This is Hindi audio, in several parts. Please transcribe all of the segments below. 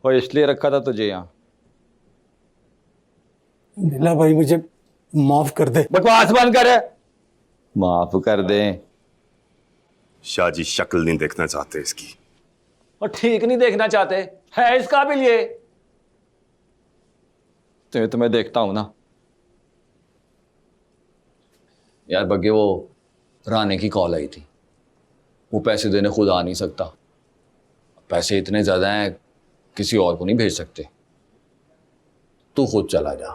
और इसलिए रखा था तुझे यहाँ। नीला भाई मुझे माफ कर दे। बकवास बंद कर। माफ कर दे। शाह जी शक्ल नहीं देखना चाहते इसकी। और ठीक नहीं देखना चाहते, है इस काबिल ये? तो मैं देखता हूं ना यार। बग्गे वो राने की कॉल आई थी, वो पैसे देने खुद आ नहीं सकता। पैसे इतने ज्यादा हैं किसी और को नहीं भेज सकते। तू खुद चला जा।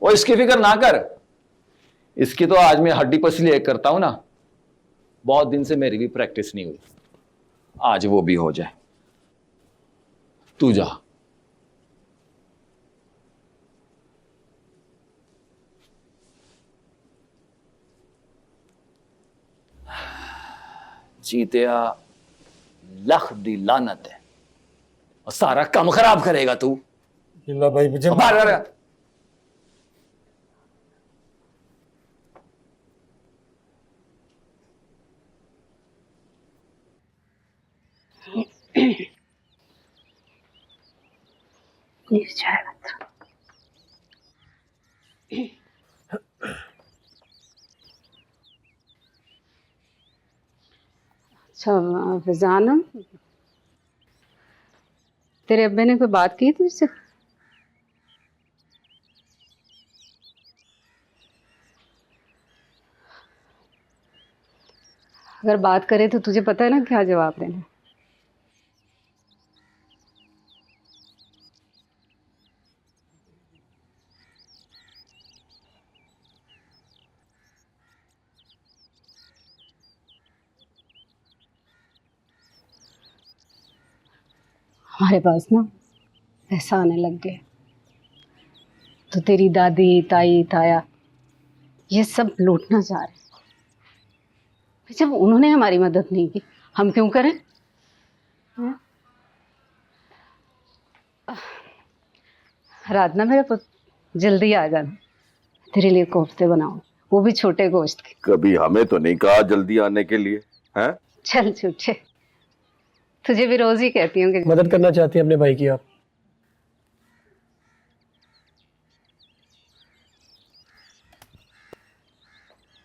और इसकी फिक्र ना कर, इसकी तो आज मैं हड्डी पसली एक करता हूं ना। बहुत दिन से मेरी भी प्रैक्टिस नहीं हुई, आज वो भी हो जाए। तू जा। जीतिया लख दी लानत है और सारा काम खराब करेगा तू। नीला भाई मुझे बाहर। अच्छा फिजाना, तेरे अब्बे ने कोई बात की तुझसे? अगर बात करे तो तुझे पता है ना क्या जवाब देना। हमारे पास ना पैसा आने लग गया, तो तेरी दादी ताई ताया ये सब लूटना चाह रहे। जब उन्होंने हमारी मदद नहीं की, हम क्यों करें? रात ना मेरे पुत, जल्दी आ जाना, तेरे लिए कोफ्ते बनाऊं, वो भी छोटे गोश्त के। कभी हमें तो नहीं कहा जल्दी आने के लिए हैं? चल झूठे, तुझे भी रोज ही कहती हूँ कि मदद करना चाहती हैं अपने भाई की आप।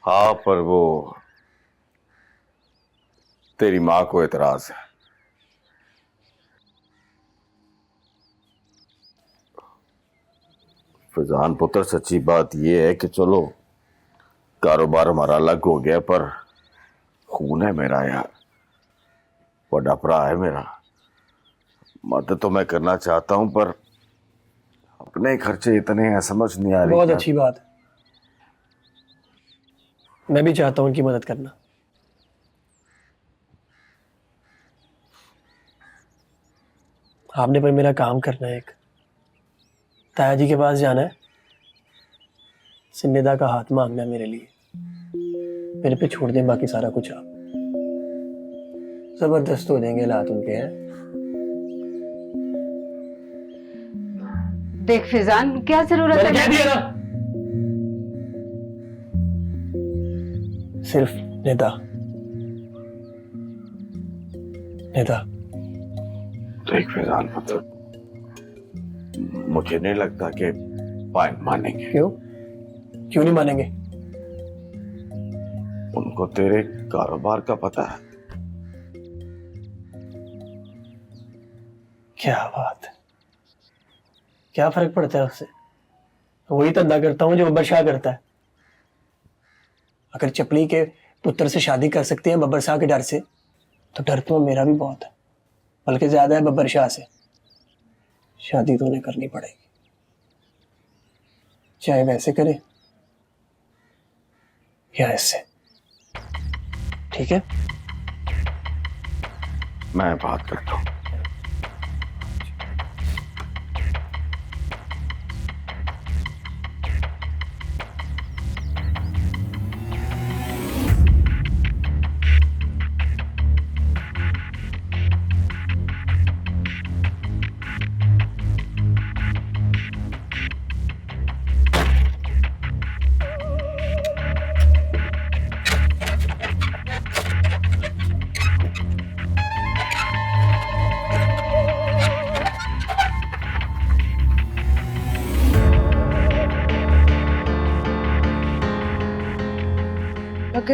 हाँ, पर वो तेरी माँ को एतराज है। फैजान पुत्र, सच्ची बात ये है कि चलो कारोबार हमारा अलग हो गया, पर खून है मेरा यार, बड़ा भरा है मेरा। मदद तो मैं करना चाहता हूं, पर अपने खर्चे इतने हैं, समझ नहीं आ रही। बहुत अच्छी बात है, मैं भी चाहता हूँ उनकी मदद करना। आपने पर मेरा काम करना है, एक ताया जी के पास जाना है, सिन्निदा का हाथ मांगना है मेरे लिए। मेरे पे छोड़ दें बाकी सारा कुछ आप। जबरदस्त हो जाएंगे हालात उनके हैं। देख फिजान, क्या जरूरत मैंने कह है? दिया ना, सिर्फ निदा निदा। देख फैजान पुत्र, मुझे नहीं लगता कि पाइन मानेंगे। क्यों क्यों नहीं मानेंगे? उनको तेरे कारोबार का पता है। क्या बात है, क्या फर्क पड़ता है उससे? वही धंधा करता हूं जो बब्बर शाह करता है। अगर चपली के पुत्र से शादी कर सकते हैं बब्बर शाह के डर से, तो डर तो मेरा भी बहुत है, बल्कि ज्यादा है बब्बर शाह से। शादी तो उन्हें करनी पड़ेगी, चाहे वैसे करे या ऐसे। ठीक है, मैं बात करता हूं।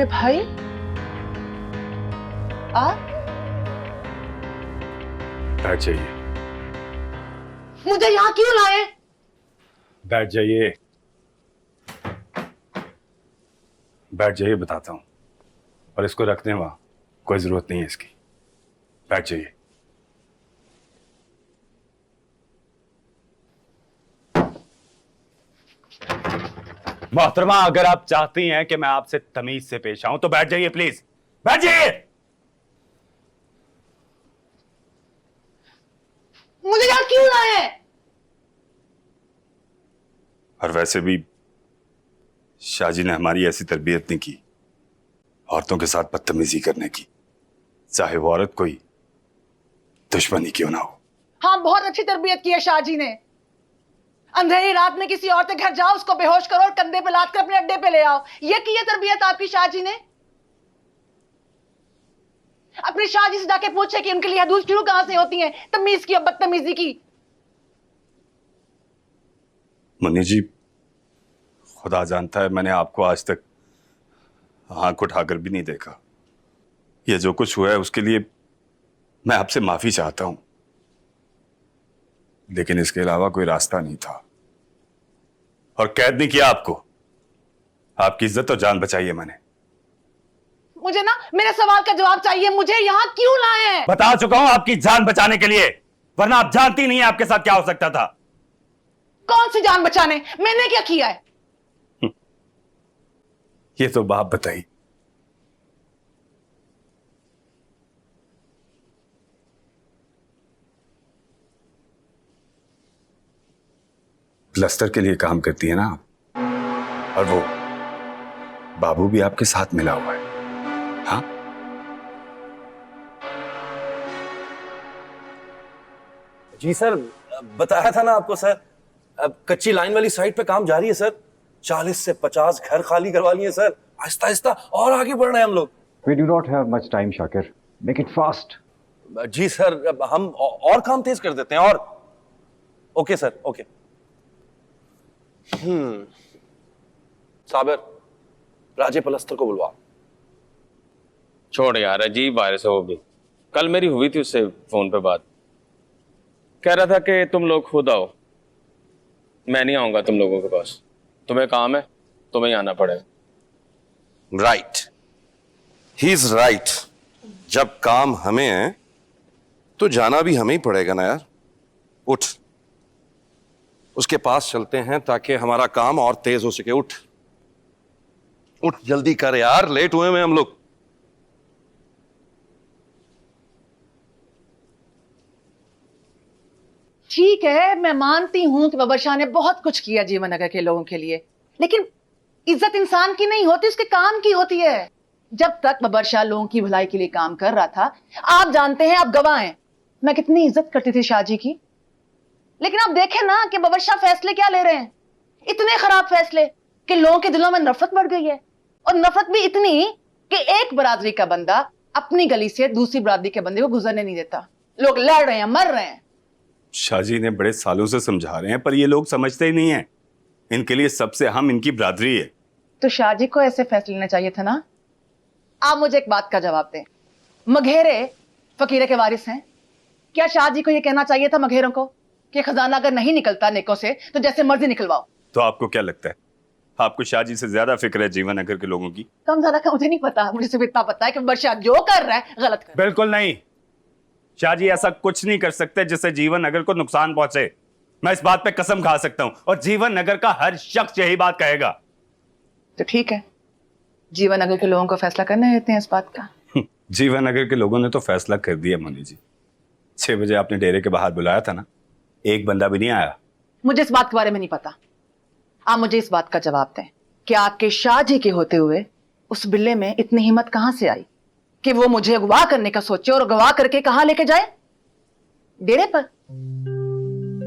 मेरे भाई आप बैठ जाइए। मुझे यहाँ क्यों लाए? बैठ जाइए, बैठ जाइए, बताता हूं। और इसको रख दें वहां, कोई जरूरत नहीं है इसकी। बैठ जाइए। मोहतरमा, अगर आप चाहती हैं कि मैं आपसे तमीज से पेश आऊं तो बैठ जाइए प्लीज, बैठ जाइए। मुझे यहाँ क्यों लाए? और वैसे भी शाहजी ने हमारी ऐसी तरबियत नहीं की औरतों के साथ बदतमीजी करने की, चाहे वो औरत कोई दुश्मनी क्यों ना हो। हाँ, बहुत अच्छी तरबियत की है शाहजी ने। अंधेरी रात में किसी औरत के घर जाओ, उसको बेहोश करो और कंधे पे लाद कर अपने अड्डे पे ले आओ। ये की है तरबियत आपकी शाहजी ने? अपनी शाहजी से जाके पूछे कि उनके लिए हदूद शुरू कहां से होती हैं, तमीज की और बदतमीजी की। मुन्नी जी, खुदा जानता है मैंने आपको आज तक आंख उठाकर भी नहीं देखा। ये जो कुछ हुआ है उसके लिए मैं आपसे माफी चाहता हूं, लेकिन इसके अलावा कोई रास्ता नहीं था। और कैद नहीं किया आपको, आपकी इज्जत और जान बचाई है मैंने। मुझे ना मेरे सवाल का जवाब चाहिए। मुझे यहाँ क्यों लाए हैं? बता चुका हूं, आपकी जान बचाने के लिए, वरना आप जानती नहीं है आपके साथ क्या हो सकता था। कौन सी जान बचाने? मैंने क्या किया है? ये तो बाप बताई। प्लस्तर के लिए काम करती है ना आप, और वो बाबू भी आपके साथ मिला हुआ है। हाँ, जी सर, बताया था ना आपको सर, अब कच्ची लाइन वाली साइड पे काम जारी है सर। 40 से 50 घर खाली करवा लिए सर। आहिस्ता आहिस्ता और आगे बढ़ रहे हैं हम लोग। We do not have much time, Shakir. Make it fast. जी सर, अब हम और काम तेज कर देते हैं। और ओके सर, ओके। साबिर, राजे पलस्तर को बुलवा। छोड़ यार, अजीब वायरस है वो भी। कल मेरी हुई थी उससे फोन पे बात, कह रहा था कि तुम लोग खुद आओ, मैं नहीं आऊंगा तुम लोगों के पास, तुम्हें काम है, तुम्हें ही आना पड़ेगा। Right, he is right. जब काम हमें है तो जाना भी हमें ही पड़ेगा ना यार। उठ, उसके पास चलते हैं ताकि हमारा काम और तेज हो सके। उठ उठ, जल्दी कर यार, लेट हुए हैं हम लोग। ठीक है, मैं मानती हूं कि बबर शाह ने बहुत कुछ किया जीवन नगर के लोगों के लिए, लेकिन इज्जत इंसान की नहीं होती, उसके काम की होती है। जब तक बबर शाह लोगों की भलाई के लिए काम कर रहा था, आप जानते हैं, आप गवाह हैं, मैं कितनी इज्जत करती थी शाहजी की। लेकिन आप देखें ना कि बबर शाह फैसले क्या ले रहे हैं, इतने खराब फैसले कि लोगों के दिलों में नफरत बढ़ गई है। और नफरत भी इतनी कि एक बरादरी का बंदा अपनी गली से दूसरी बरादरी के बंदे को गुजरने नहीं देता। लोग लड़ रहे हैं, मर रहे हैं। शाहजी ने बड़े सालों से समझा रहे हैं, पर ये लोग समझते ही नहीं है। इनके लिए सबसे अहम इनकी बरादरी है। तो शाहजी को ऐसे फैसले लेना चाहिए था ना। आप मुझे एक बात का जवाब दें, मघेरे फकीरे के वारिस हैं। क्या शाहजी को यह कहना चाहिए था मघेरों को कि खजाना अगर नहीं निकलता नेकों से तो जैसे मर्जी निकलवाओ? तो आपको क्या लगता है, आपको शाहजी से ज्यादा फिक्र है जीवन नगर के लोगों की? कम ज्यादा का मुझे नहीं पता, मुझे सिर्फ इतना पता है कि बरशाह जो कर रहा है गलत कर रहा है। बिल्कुल नहीं, शाहजी ऐसा कुछ नहीं कर सकते जिससे जीवन नगर को नुकसान पहुंचे। मैं इस बात पे कसम खा सकता हूं, और जीवन नगर का हर शख्स यही बात कहेगा। तो ठीक है, जीवन नगर के लोगों को फैसला करने देते हैं इस बात का। जीवन नगर के लोगों ने तो फैसला कर दिया मुन्नी जी। 6 बजे आपने डेरे के बाहर बुलाया था ना, एक बंदा भी नहीं आया। मुझे इस बात के बारे में नहीं पता। आप मुझे इस बात का जवाब दें कि आपके शाहजी के होते हुए उस बिल्ले में इतनी हिम्मत कहां से आई कि वो मुझे अगवा करने का सोचे और अगवा करके कहां लेके जाए? डेरे पर?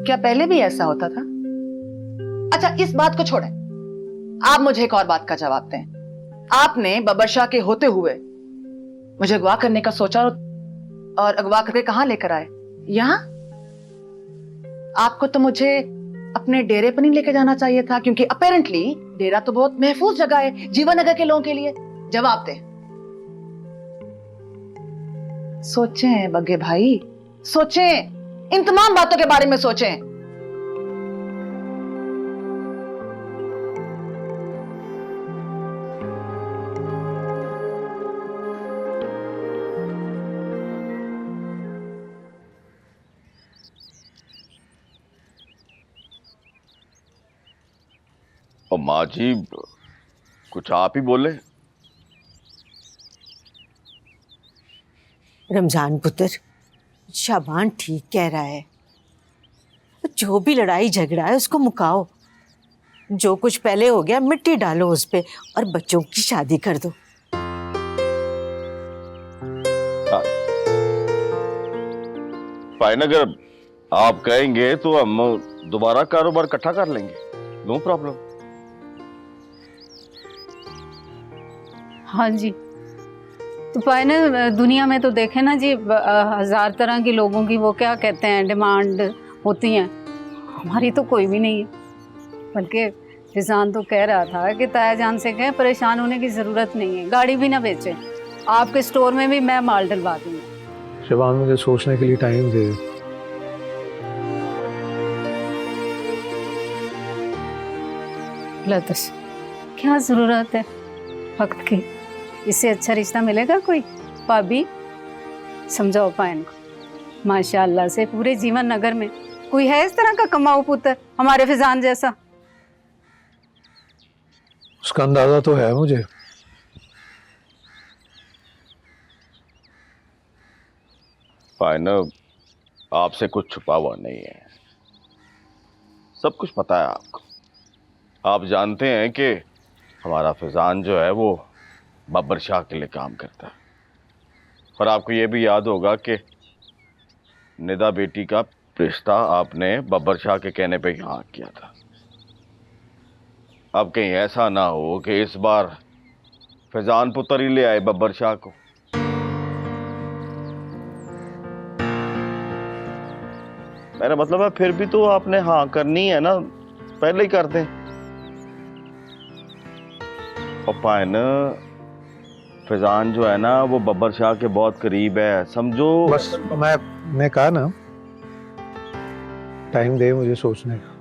क्या पहले भी ऐसा होता था? अच्छा, इस बात को छोड़ें, आप मुझे एक और बात का जवाब दें। आपने बबर शाह के होते हुए मुझे अगवा करने का सोचा और अगवा करके कहां लेकर आए? यहां? आपको तो मुझे अपने डेरे पर नहीं लेके जाना चाहिए था, क्योंकि अपेरेंटली डेरा तो बहुत महफूज जगह है जीवन नगर के लोगों के लिए। जवाब दे। सोचें बग्गे भाई, सोचें, इन तमाम बातों के बारे में सोचें। और माँ जी कुछ आप ही बोले। रमजान पुत्र, शाबान ठीक कह रहा है। जो भी लड़ाई झगड़ा है उसको मुकाओ। जो कुछ पहले हो गया मिट्टी डालो उस पे और बच्चों की शादी कर दो। फाइन, अगर आप कहेंगे तो हम दोबारा कारोबार इकट्ठा कर लेंगे, नो प्रॉब्लम। हाँ जी, तो पाए ना दुनिया में तो देखे ना जी, 1000 तरह के लोगों की वो क्या कहते हैं डिमांड होती हैं। हमारी तो कोई भी नहीं है। बल्कि फिजान तो कह रहा था कि ताया जान से कहें परेशान होने की ज़रूरत नहीं है, गाड़ी भी ना बेचें, आपके स्टोर में भी मैं माल डलवा दूँगा। शिवान मुझे सोचने के लिए टाइम दे। लतस, क्या ज़रूरत है वक्त की? इससे अच्छा रिश्ता मिलेगा कोई? भाभी समझाओ पायन को, माशाअल्लाह से पूरे जीवन नगर में कोई है इस तरह का कमाऊ पुत्र हमारे फिजान जैसा? उसका अंदाजा तो है मुझे। फाइन, आपसे कुछ छुपा हुआ नहीं है, सब कुछ पता है आपको। आप जानते हैं कि हमारा फिजान जो है वो बब्बर शाह के लिए काम करता है। और आपको ये भी याद होगा कि निदा बेटी का रिश्ता आपने बब्बर शाह के कहने पे यहाँ किया था। अब कहीं ऐसा ना हो कि इस बार फिजान पुत्र ही ले आए बब्बर शाह को। मेरा मतलब है फिर भी तो आपने हाँ करनी है ना, पहले ही कर दें। और पायन, फिजान जो है ना वो बब्बर शाह के बहुत करीब है, समझो। बस मैं कहा ना, टाइम दे मुझे सोचने का।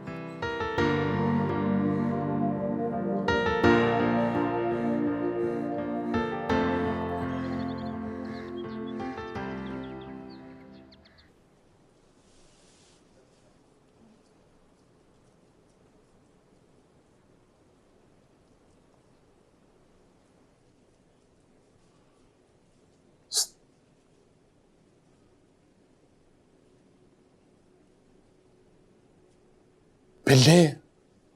बिल्ले,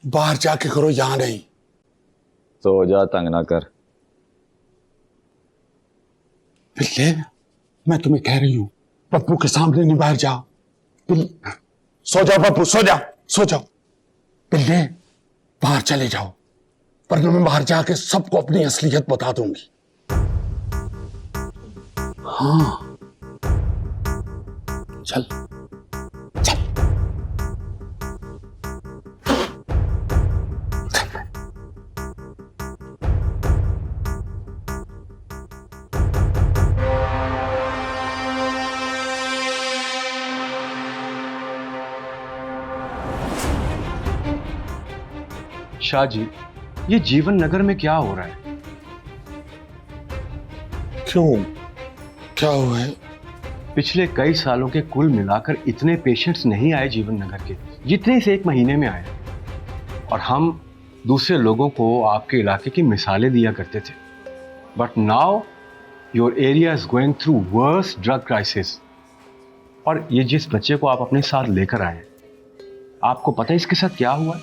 बाहर जाके करो, यहां नहीं। तो जा, तंग ना कर। बिल्ले, मैं तुम्हें कह रही हूं पप्पू के सामने नहीं बाहर जा। सो जाओ पप्पू, सो जाओ, सो जाओ। बिल्ले, बाहर चले जाओ, वरना मैं बाहर जाके सबको अपनी असलियत बता दूंगी। हाँ, चल चल। शाह जी, ये जीवन नगर में क्या हो रहा है? क्यों, क्या हुआ है? पिछले कई सालों के कुल मिलाकर इतने पेशेंट्स नहीं आए जीवन नगर के, जितने से 1 महीने में आए। और हम दूसरे लोगों को आपके इलाके की मिसालें दिया करते थे। But now your area is going through worse drug crisis. और ये जिस बच्चे को आप अपने साथ लेकर आए, आपको पता है इसके साथ क्या हुआ है?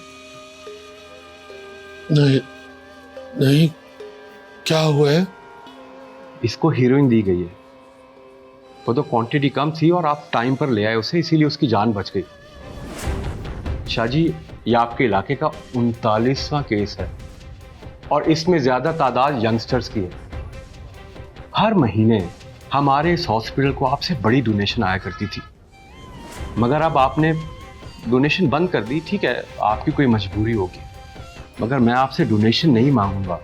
नहीं नहीं, क्या हुआ है? इसको हीरोइन दी गई है। वो तो क्वांटिटी कम थी और आप टाइम पर ले आए उसे, इसीलिए उसकी जान बच गई। शाह जी, ये आपके इलाके का 39वां केस है और इसमें ज्यादा तादाद यंगस्टर्स की है। हर महीने हमारे इस हॉस्पिटल को आपसे बड़ी डोनेशन आया करती थी, मगर अब आपने डोनेशन बंद कर दी। ठीक है, आपकी कोई मजबूरी होगी, मगर मैं आपसे डोनेशन नहीं मांगूंगा।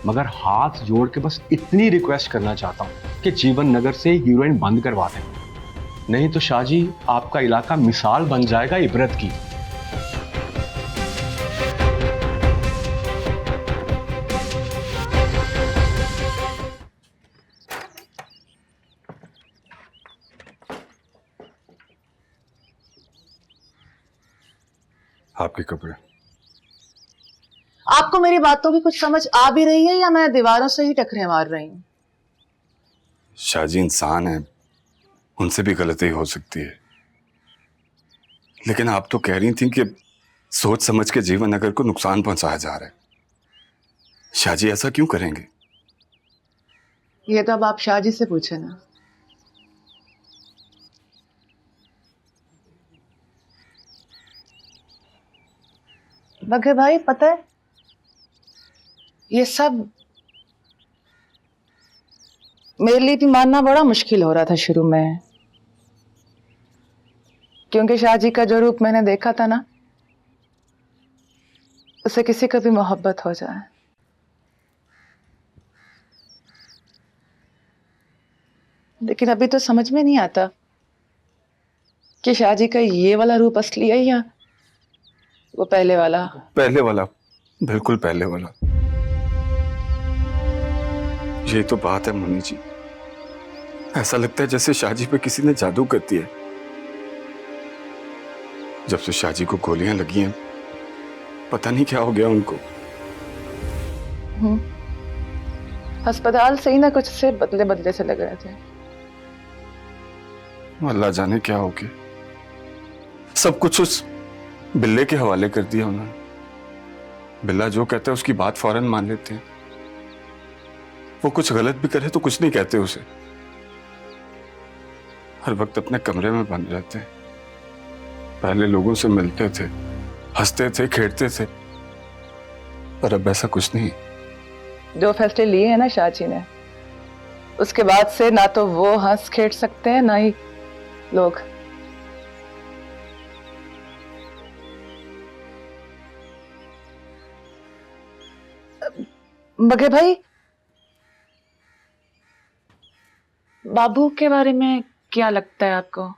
मगर हाथ जोड़ के बस इतनी रिक्वेस्ट करना चाहता हूं कि जीवन नगर से हीरोइन बंद करवा दें, नहीं तो शाहजी आपका इलाका मिसाल बन जाएगा इबरत की। आपके कपड़े। आपको मेरी बातों की कुछ समझ आ भी रही है या मैं दीवारों से ही टकरे मार रही हूँ? शाहजी इंसान है, उनसे भी गलती हो सकती है, लेकिन आप तो कह रही थी कि सोच समझ के जीवन नगर को नुकसान पहुंचाया जा रहा है। शाहजी ऐसा क्यों करेंगे? ये तो अब आप शाहजी से पूछे ना। बघे भाई, पता है ये सब मेरे लिए भी मानना बड़ा मुश्किल हो रहा था शुरू में, क्योंकि शाहजी का जो रूप मैंने देखा था ना, उसे किसी को भी मोहब्बत हो जाए। लेकिन अभी तो समझ में नहीं आता कि शाहजी का ये वाला रूप असली है या वो पहले वाला। पहले वाला, बिल्कुल पहले वाला। ये तो बात है मुन्नी जी, ऐसा लगता है जैसे शाहजी पे किसी ने जादू कर दिया। जब से शाहजी को गोलियां लगी हैं, पता नहीं क्या हो गया उनको। अस्पताल से ही ना कुछ से बदले बदले से लग रहे थे। अल्लाह जाने क्या हो गया, सब कुछ उस बिल्ले के हवाले कर दिया उन्होंने। बिल्ला जो कहता है उसकी बात फौरन मान लेते हैं, वो कुछ गलत भी करे तो कुछ नहीं कहते उसे। हर वक्त अपने कमरे में बंद रहते हैं। पहले लोगों से मिलते थे, हंसते थे, खेलते थे, पर अब ऐसा कुछ नहीं। जो फैसले लिए हैं ना शाहजी ने, उसके बाद से ना तो वो हंस खेल सकते हैं ना ही लोग। बघे भाई, बाबू के बारे में क्या लगता है आपको?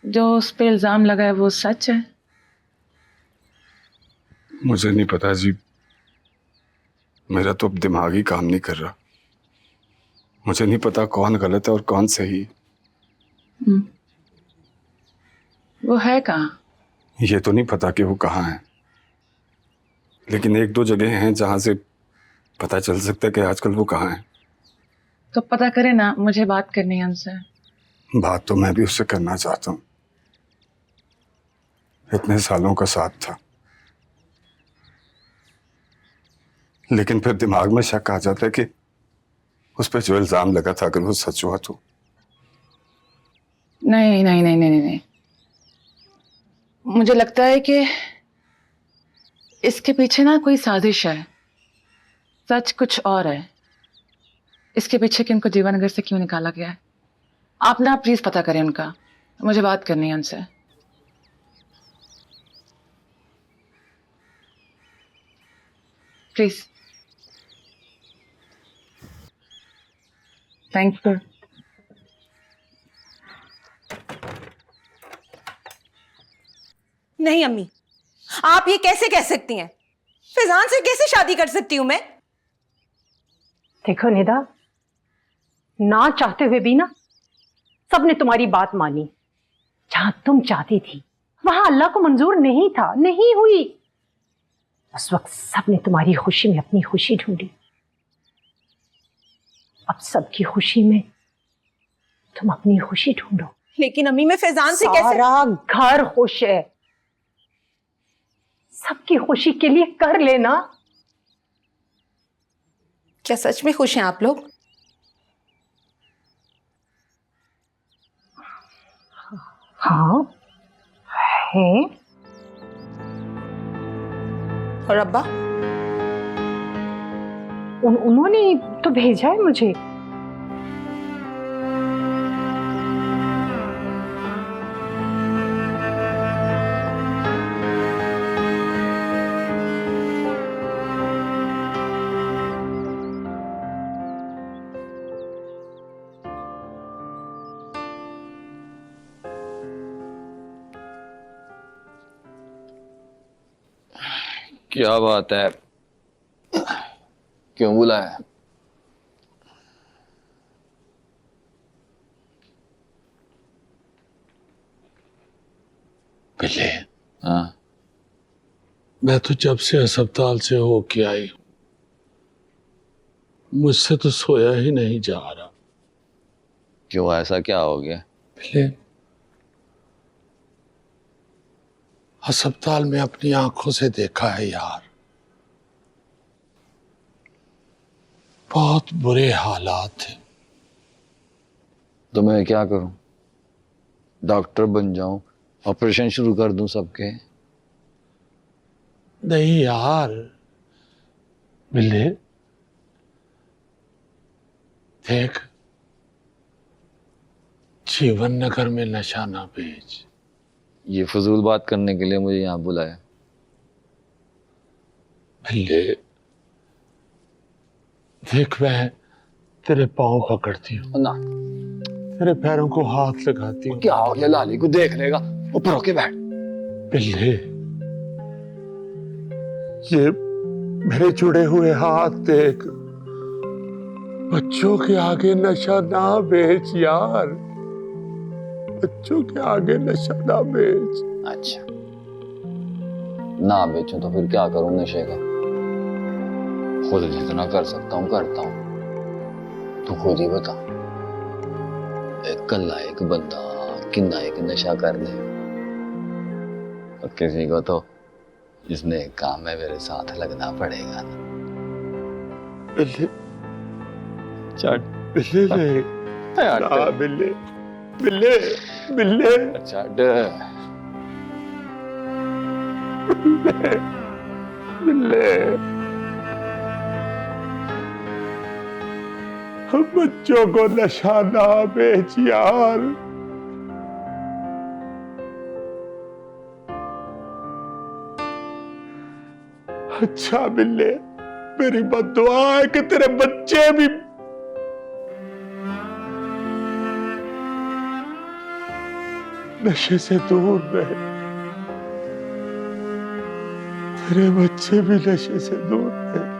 जो उस पे इल्जाम लगा है वो सच है? मुझे नहीं पता जी, मेरा तो अब दिमाग ही काम नहीं कर रहा। मुझे नहीं पता कौन गलत है और कौन सही। वो है कहाँ? ये तो नहीं पता कि वो कहाँ है, लेकिन एक दो जगह हैं जहां से पता चल सकता है कि आजकल वो कहाँ है। तो पता करे ना, मुझे बात करनी है उनसे। बात तो मैं भी उससे करना चाहता हूँ, इतने सालों का साथ था, लेकिन फिर दिमाग में शक आ जाता है कि उस पर जो इल्जाम लगा था अगर वो सच हुआ तो। नहीं नहीं नहीं नहीं नहीं, मुझे लगता है कि इसके पीछे ना कोई साजिश है। सच कुछ और है। इसके पीछे कि उनको जीवननगर से क्यों निकाला गया है, आप ना प्लीज पता करें उनका। मुझे बात करनी है उनसे। प्लीज। Thank you. नहीं अम्मी, आप ये कैसे कह सकती हैं? फैजान से कैसे शादी कर सकती हूं मैं? देखो निदा, ना चाहते हुए भी ना सबने तुम्हारी बात मानी। जहां तुम चाहती थी वहां अल्लाह को मंजूर नहीं था, नहीं हुई। उस वक्त सबने तुम्हारी खुशी में अपनी खुशी ढूंढी। अब सबकी खुशी में तुम अपनी खुशी ढूंढो। लेकिन अम्मी, मैं फैजान से कैसे? सारा घर खुश है, सबकी खुशी के लिए कर लेना। क्या सच में खुश हैं आप लोग? हाँ है। और अब्बा? उन्होंने तो भेजा है मुझे। क्या बात है? क्यों बुलाया? बिल्ले, हाँ, मैं तो जब से अस्पताल से होके आई मुझसे तो सोया ही नहीं जा रहा। क्यों, ऐसा क्या हो गया? बिल्ले, अस्पताल में अपनी आंखों से देखा है यार, बहुत बुरे हालात हैं। तो मैं क्या करूं? डॉक्टर बन जाऊं, ऑपरेशन शुरू कर दूं सबके? नहीं यार बिल्ले, देख, जीवन नगर में नशा ना बेच। ये फजूल बात करने के लिए मुझे यहाँ बुलाया? बिल्ले, देख, मैं तेरे पांव पकड़ती हूँ, ना, तेरे पैरों को हाथ लगाती हूँ। क्या हो गया? लाली को देख लेगा, ऊपर होके बैठ। बिल्ले, ये मेरे जुड़े हुए हाथ देख, बच्चों के आगे नशा ना बेच यार, बच्चों के आगे नशा ना बेच। अच्छा, ना बेचूं तो फिर क्या करूं नशे का? खुद जितना कर सकता हूं करता हूं। तू खुद ही बता, एक कल्ला एक बंदा किन्ना एक नशा कर ले। और किसी को तो जिसने काम में मेरे साथ लगना पड़ेगा ना। बिल्ले, चल बिल्ले ले, ना बिल्ले, बिल्ले, बिल्ले, चढ़। बिल्ले, बच्चों को नशा ना बेच यार। अच्छा बिल्ले, मेरी बद्दुआ है कि तेरे बच्चे भी नशे से दूर रहे, तेरे बच्चे भी नशे से दूर रहे।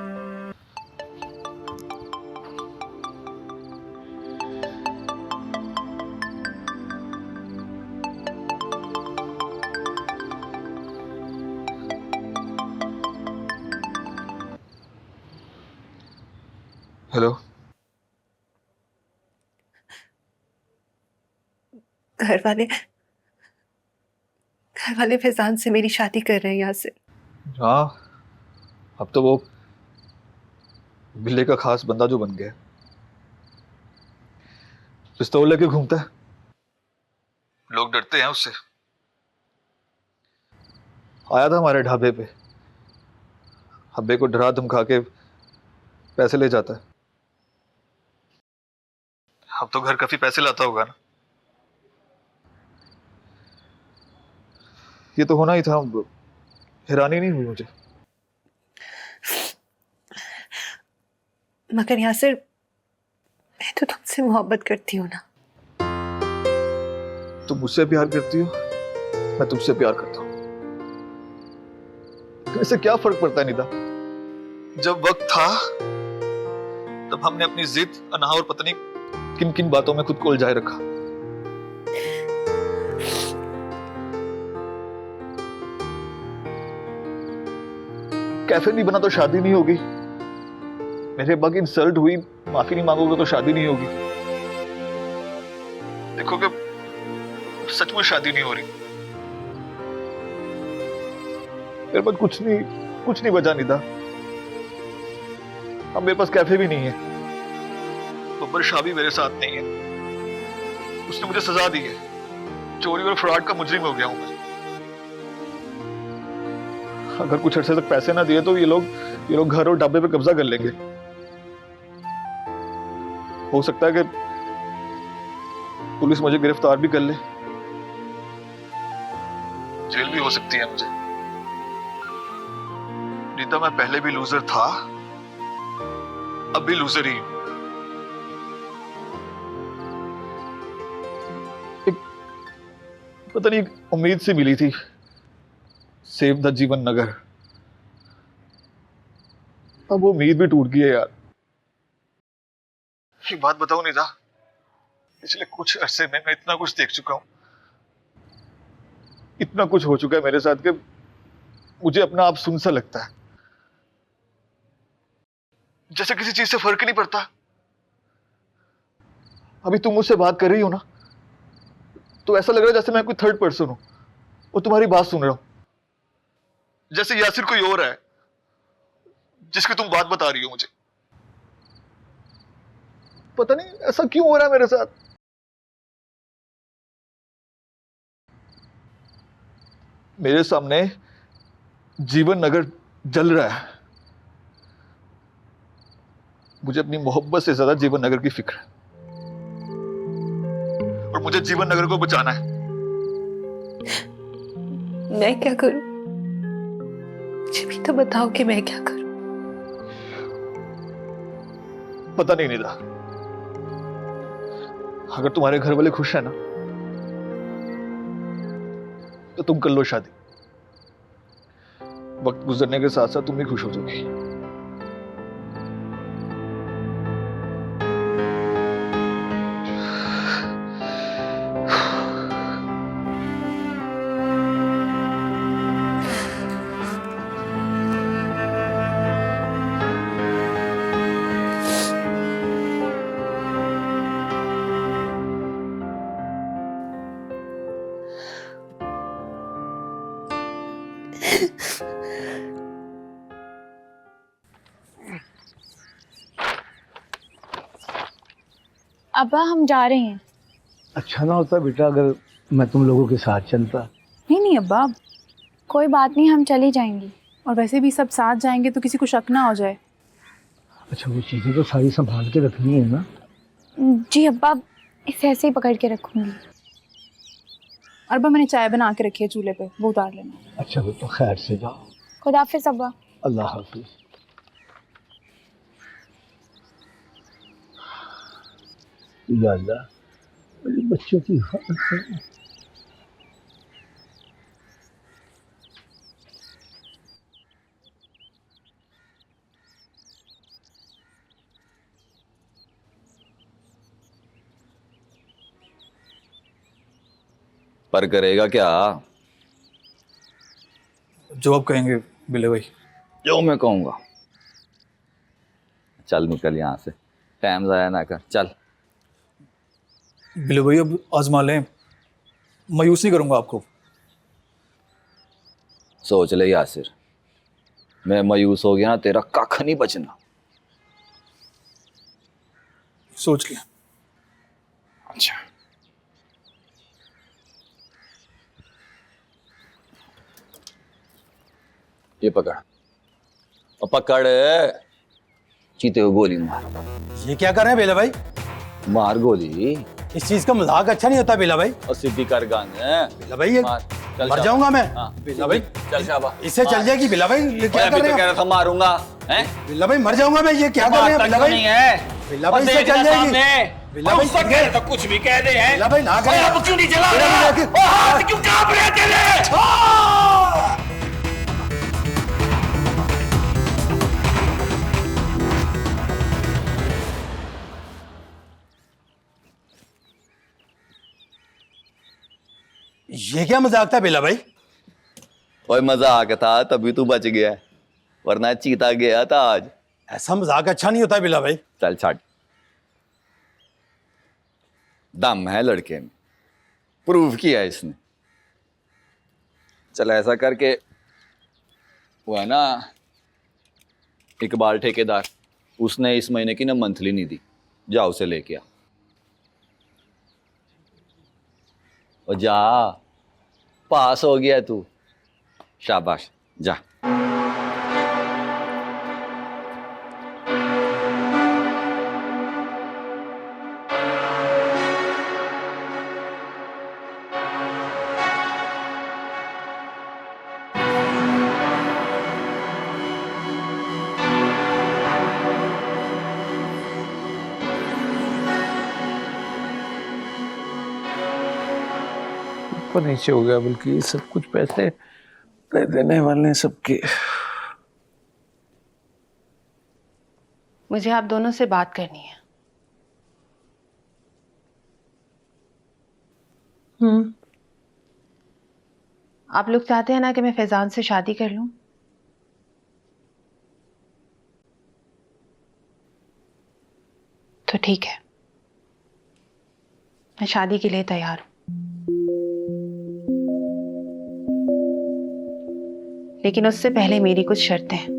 हेलो, घर वाले फैजान से मेरी शादी कर रहे हैं यहाँ से। हाँ, अब तो वो बिल्ले का खास बंदा जो बन गया, पिस्तौल लेके घूमता है, लोग डरते हैं उससे। आया था हमारे ढाबे पे, हब्बे को डरा धमका के पैसे ले जाता है। अब तो घर काफी पैसे लाता होगा ना। ये तो होना ही था, हैरानी नहीं हुई मुझे। मगर यासिर, मैं तो तुमसे मोहब्बत करती हूँ ना। तुम मुझसे प्यार करती हो, मैं तुमसे प्यार करता हूँ। इससे क्या फर्क पड़ता है निदा? जब वक्त था तब हमने अपनी जिद, अनाह और पत्नी किन किन बातों में खुद को उलझाए रखा। कैफे नहीं बना तो शादी नहीं होगी, मेरे अब्बा की इंसल्ट हुई, माफी नहीं मांगोगे तो शादी नहीं होगी। देखोगे सचमुच शादी नहीं हो रही। मेरे पास कुछ नहीं बचा निदा। अब मेरे पास कैफे भी नहीं है, बब्बर शाह भी मेरे साथ नहीं है, उसने मुझे सजा दी है, चोरी और फ्रॉड का मुजरिम हो गया हूं मैं। अगर कुछ अर्से तक पैसे ना दिए तो ये लोग घर और ढाबे पे कब्जा कर लेंगे। हो सकता है कि पुलिस मुझे गिरफ्तार भी कर ले, जेल भी हो सकती है मुझे। नीता, मैं पहले भी लूजर था, अब भी लूजर ही हूं। पता नहीं, एक उम्मीद सी मिली थी, सेव द जीवन नगर, अब वो उम्मीद भी टूट गई है यार। एक बात बताऊं निदा, पिछले कुछ अरसे में मैं इतना कुछ देख चुका हूं, इतना कुछ हो चुका है मेरे साथ कि मुझे अपना आप सुन सा लगता है, जैसे किसी चीज से फर्क ही नहीं पड़ता। अभी तुम मुझसे बात कर रही हो ना, तो ऐसा लग रहा है जैसे मैं कोई थर्ड पर्सन हूं और तुम्हारी बात सुन रहा हूं, जैसे यासिर कोई और है जिसकी तुम बात बता रही हो मुझे। पता नहीं ऐसा क्यों हो रहा है मेरे साथ। मेरे सामने जीवन नगर जल रहा है, मुझे अपनी मोहब्बत से ज्यादा जीवन नगर की फिक्र है और मुझे जीवन नगर को बचाना है। मैं क्या करूं? मुझे भी तो बताओ कि मैं क्या करूं। पता नहीं निदा, अगर तुम्हारे घर वाले खुश है ना तो तुम कर लो शादी, वक्त गुजरने के साथ साथ तुम भी खुश हो जाओगी। अब्बा हम जा रहे हैं। अच्छा ना होता बेटा अगर मैं तुम लोगों के साथ चलता। नहीं नहीं अब्बा, कोई बात नहीं, हम चली जाएंगी। और वैसे भी सब साथ जाएंगे तो किसी को शक ना हो जाए। अच्छा वो चीज़ें तो सारी संभाल के रखनी है ना। जी अब्बा, इसे ऐसे ही पकड़ के रखूंगी। अब्बा मैंने चाय बना के रखी है चूल्हे पे, वो उतार लेना। अच्छा वो तो खैर से जाओ। खुदा हाफिज़ अब्बा। अल्लाह हाफिज़। या अल्लाह मेरे बच्चों की हिफाजत कर। पर करेगा क्या? जो आप कहेंगे बिले भाई। जो मैं कहूँगा। चल निकल यहाँ से, टाइम ज़ाया ना कर, चल। बिले भाई अब आजमा लें, मायूस नहीं करूंगा आपको। सोच ले यासिर, मैं मायूस हो गया ना तेरा कख नहीं बचना। सोच लिया। अच्छा ये पकड़, और पकड़ चीते को गोली मार। ये क्या कर रहे हैं बेला भाई? मार गोली। इस चीज का मजाक अच्छा नहीं होता बेला भाई। और सीधी कर गाने बेला भाई ये चल मर जाऊंगा मैं। हाँ, बेला भाई चल शाबा, इससे चल जाएगी बेला भाई। ये क्या कर रहे कह हैं? रहा था मारूंगा हैं? बेला भाई मर जाऊंगा मैं। ये क्या कर रहे हैं बेला भाई? नहीं है बेला भाई इससे चल जाएगी। बेला भाई तो कुछ भी कह दे हैं। बेला भाई ना करे। अब क्यों नहीं चला रहा? ओ हाथ क्यों कांप रहे हैं तेरे? ये क्या मजाक था बेला भाई? ओए मजाक था तभी तू बच गया, वरना चीता गया था आज। ऐसा मजाक अच्छा नहीं होता बेला भाई। चल छाट, दम है लड़के में, प्रूव किया इसने। चल ऐसा करके, वो है ना इकबाल ठेकेदार, उसने इस महीने की ना मंथली नहीं दी, जा उसे लेके आ। और जा, पास हो गया तू, शाबाश जा। ऊपर नीचे हो गया, बल्कि सब कुछ पैसे दे देने वाले हैं सबके। मुझे आप दोनों से बात करनी है। आप लोग चाहते हैं ना कि मैं फैजान से शादी कर लूं? तो ठीक है, मैं शादी के लिए तैयार हूं, लेकिन उससे पहले मेरी कुछ शर्तें हैं।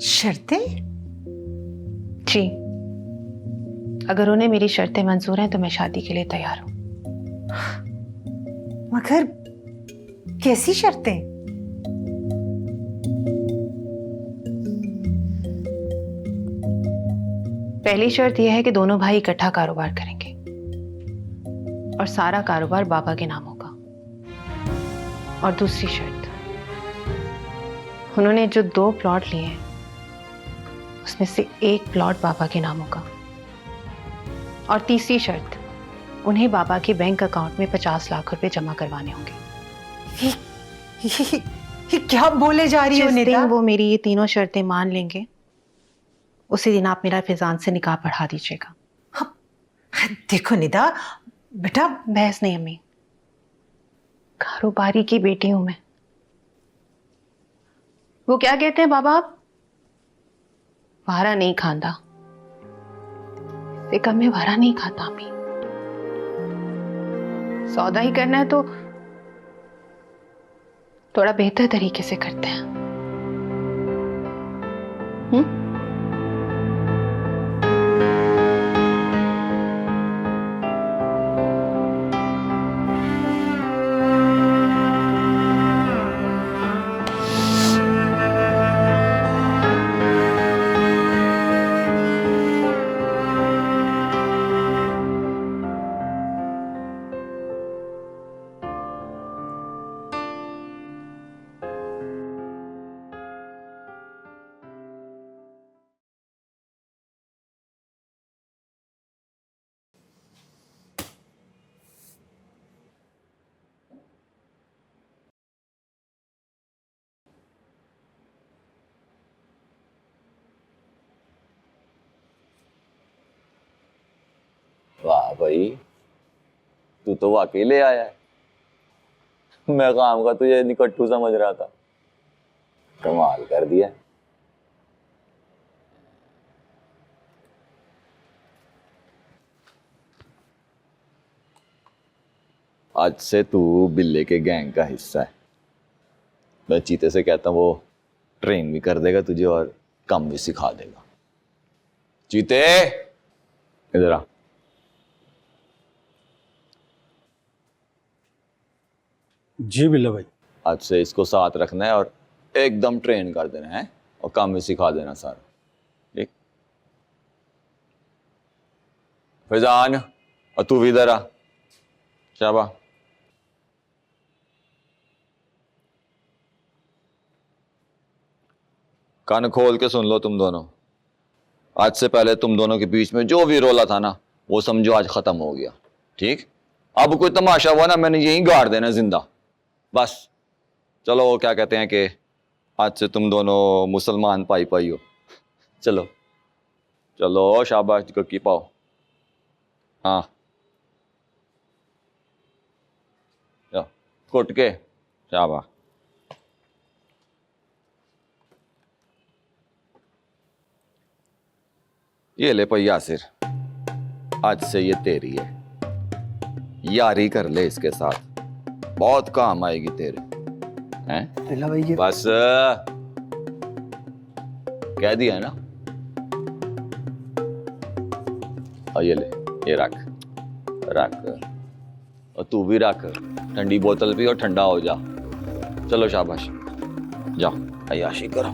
शर्तें? जी, अगर उन्हें मेरी शर्तें मंजूर हैं तो मैं शादी के लिए तैयार हूं। मगर कैसी शर्तें? पहली शर्त यह है कि दोनों भाई इकट्ठा कारोबार करेंगे और सारा कारोबार बाबा के नाम होगा। और दूसरी शर्त, उन्होंने जो 2 प्लॉट लिए हैं उसमें से 1 प्लॉट बाबा के नाम होगा। और तीसरी शर्त, उन्हें बाबा के बैंक अकाउंट में 50 लाख रुपए जमा करवाने होंगे। ये क्या बोले जा रही हो जिस निदा? दिन वो मेरी ये तीनों शर्तें मान लेंगे उसी दिन आप मेरा फैजान से निकाह पढ़ा दीजिएगा। देखो निदा बेटा, बहस नहीं अम्मी, कारोबारी की बेटी हूं मैं। वो क्या कहते हैं बाबा, आप वारा नहीं खांदा, इससे कम में वारा नहीं खाता अम्मी। सौदा ही करना है तो थोड़ा बेहतर तरीके से करते हैं। वाह भाई, तू तो वाकई ले आया है। मैं काम का तुझे निकट्टू समझ रहा था, कमाल कर दिया। आज से तू बिल्ले के गैंग का हिस्सा है। मैं चीते से कहता हूँ वो ट्रेन भी कर देगा तुझे और काम भी सिखा देगा। चीते इधर आ। जी बिल्ला भाई। आज से इसको साथ रखना है और एकदम ट्रेन कर देना है और काम भी सिखा देना सारा, ठीक? फैजान, और तू भी इधर आ। शाबा। कान खोल के सुन लो तुम दोनों। आज से पहले तुम दोनों के बीच में जो भी रोला था ना, वो समझो आज खत्म हो गया, ठीक? अब कोई तमाशा हुआ ना, मैंने यहीं गाड़ देना जिंदा, बस। चलो, वो क्या कहते हैं कि आज से तुम दोनों मुसलमान पाई पाई हो। चलो चलो, शाबाश की पाओ। हाँ, कुट के शाबाश। ये ले पई यासिर, आज से ये तेरी है। यारी कर ले इसके साथ, बहुत काम आएगी तेरे, हैं? भाई जी बस कह दिया है ना। और ये ले, ये रख रख, और तू भी रख। ठंडी बोतल पी और ठंडा हो जा। चलो शाबाश, जाओ अय्याशी करो।